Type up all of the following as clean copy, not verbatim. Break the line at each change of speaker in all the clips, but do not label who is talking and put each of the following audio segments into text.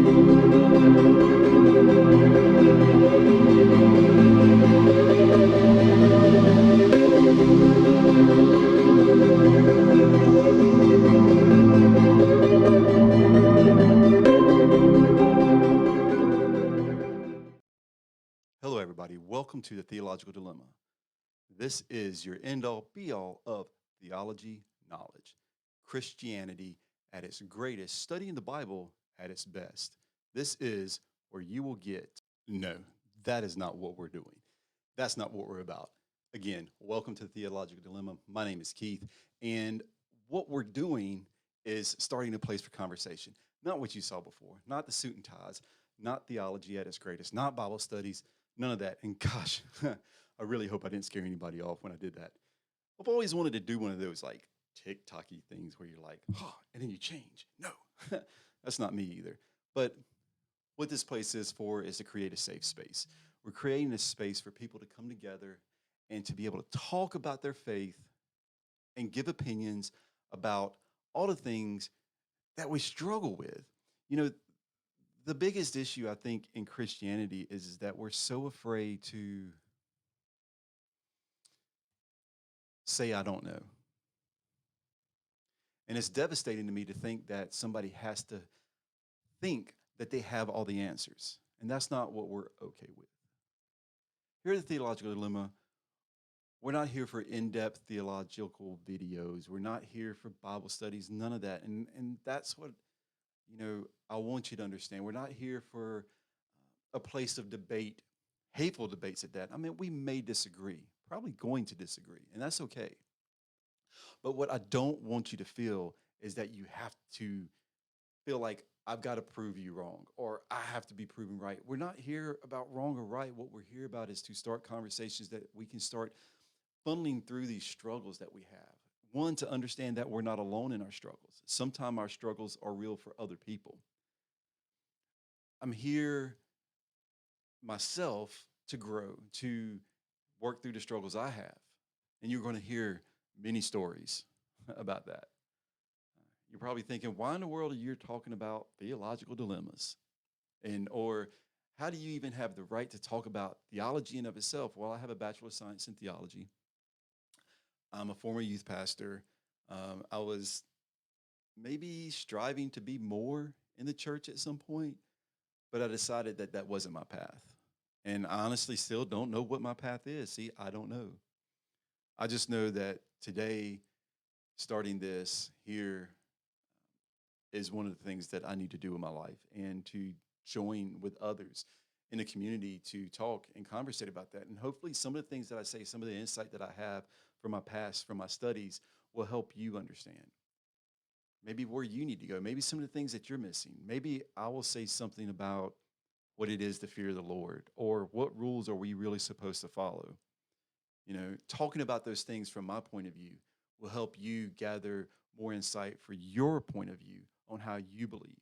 Hello, everybody. Welcome to the Theological Dilemma. This is your end all be all of theology knowledge, Christianity at its greatest, studying the Bible at its best. This is where you will get. No, that is not what we're doing. That's not what we're about. Again, welcome to the Theological Dilemma. My name is Keith, and what we're doing is starting a place for conversation. Not what you saw before, not the suit and ties, not theology at its greatest, not Bible studies, none of that. And gosh, I really hope I didn't scare anybody off when I did that. I've always wanted to do one of those like TikTok-y things where you're like, oh, and then you change. No, that's not me either. But what this place is for is to create a safe space. We're creating a space for people to come together and to be able to talk about their faith and give opinions about all the things that we struggle with. You know, the biggest issue I think in Christianity is that we're so afraid to say, I don't know. And it's devastating to me to think that somebody has to think that they have all the answers. And that's not what we're okay with. Here at the Theological Dilemma, we're not here for in-depth theological videos. We're not here for Bible studies, none of that. And that's what, I want you to understand. We're not here for a place of debate, hateful debates at that. I mean, we may disagree, probably going to disagree, and that's okay. But what I don't want you to feel is that you have to feel like I've got to prove you wrong or I have to be proven right. We're not here about wrong or right. What we're here about is to start conversations that we can start funneling through these struggles that we have. One, to understand that we're not alone in our struggles. Sometimes our struggles are real for other people. I'm here myself to grow, to work through the struggles I have. And you're going to hear many stories about that. You're probably thinking, why in the world are you talking about theological dilemmas? And or how do you even have the right to talk about theology in of itself? Well, I have a Bachelor of Science in Theology. I'm a former youth pastor. I was maybe striving to be more in the church at some point, but I decided that that wasn't my path. And I honestly still don't know what my path is. See, I don't know. I just know that today, starting this here is one of the things that I need to do in my life and to join with others in the community to talk and conversate about that. And hopefully some of the things that I say, some of the insight that I have from my past, from my studies, will help you understand. Maybe where you need to go, maybe some of the things that you're missing. Maybe I will say something about what it is to fear the Lord or what rules are we really supposed to follow. Talking about those things from my point of view will help you gather more insight for your point of view on how you believe.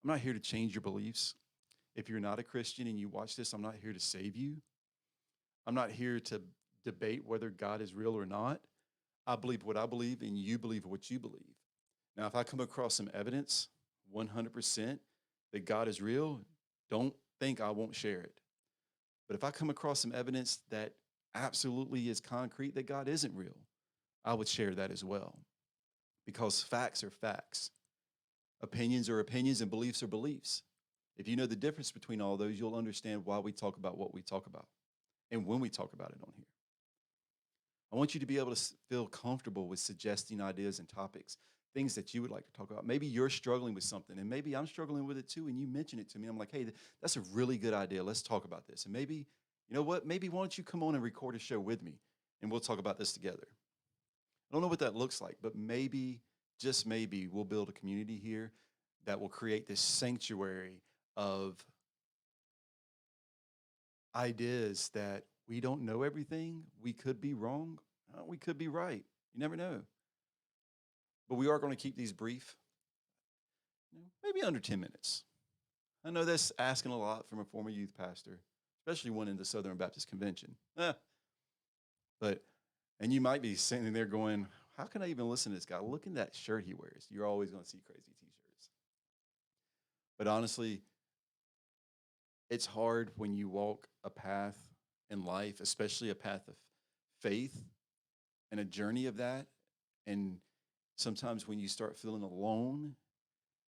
I'm not here to change your beliefs. If you're not a Christian and you watch this, I'm not here to save you. I'm not here to debate whether God is real or not. I believe what I believe and you believe what you believe. Now, if I come across some evidence, 100%, that God is real, don't think I won't share it. But if I come across some evidence that absolutely is concrete that God isn't real, I would share that as well. Because facts are facts. Opinions are opinions and beliefs are beliefs. If you know the difference between all those, you'll understand why we talk about what we talk about and when we talk about it on here. I want you to be able to feel comfortable with suggesting ideas and topics, things that you would like to talk about. Maybe you're struggling with something, and maybe I'm struggling with it too, and you mention it to me. I'm like, hey, that's a really good idea. Let's talk about this. And maybe, you know what? Maybe why don't you come on and record a show with me, and we'll talk about this together. I don't know what that looks like, but maybe, just maybe, we'll build a community here that will create this sanctuary of ideas that we don't know everything. We could be wrong. We could be right. You never know. But we are going to keep these brief, maybe under 10 minutes. I know that's asking a lot from a former youth pastor, especially one in the Southern Baptist Convention. But, and you might be sitting there going, how can I even listen to this guy? Look at that shirt he wears. You're always going to see crazy t-shirts. But honestly, it's hard when you walk a path in life, especially a path of faith and a journey of that. And sometimes when you start feeling alone,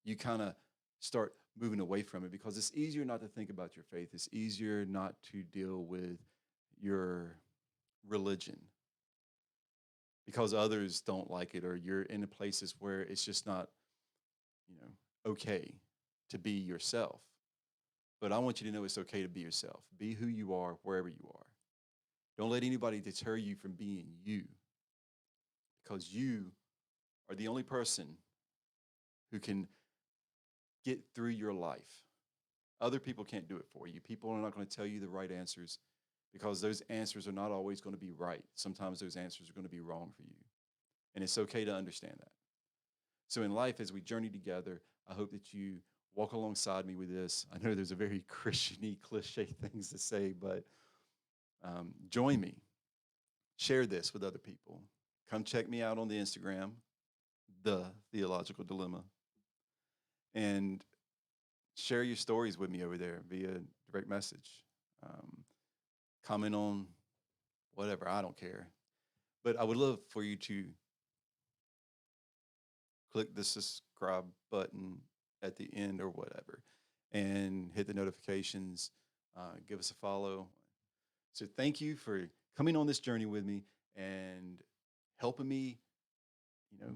you kind of start moving away from it because it's easier not to think about your faith. It's easier not to deal with your religion because others don't like it, or you're in places where it's just not, okay to be yourself. But I want you to know it's okay to be yourself. Be who you are wherever you are. Don't let anybody deter you from being you, because you are the only person who can get through your life. Other people can't do it for you. People are not going to tell you the right answers because those answers are not always going to be right. Sometimes those answers are going to be wrong for you. And it's okay to understand that. So in life, as we journey together, I hope that you walk alongside me with this. I know there's a very Christian-y, cliche things to say, but join me. Share this with other people. Come check me out on the Instagram, The Theological Dilemma, and share your stories with me over there via direct message. Um, Comment on whatever, I don't care. But I would love for you to click the subscribe button at the end or whatever and hit the notifications, give us a follow. So thank you for coming on this journey with me and helping me, you know,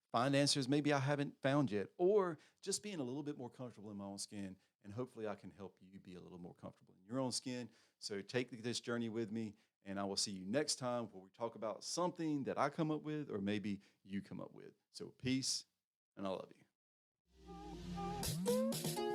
find answers maybe I haven't found yet, or just being a little bit more comfortable in my own skin. And hopefully I can help you be a little more comfortable in your own skin. So take this journey with me, and I will see you next time where we talk about something that I come up with or maybe you come up with. So peace, and I love you.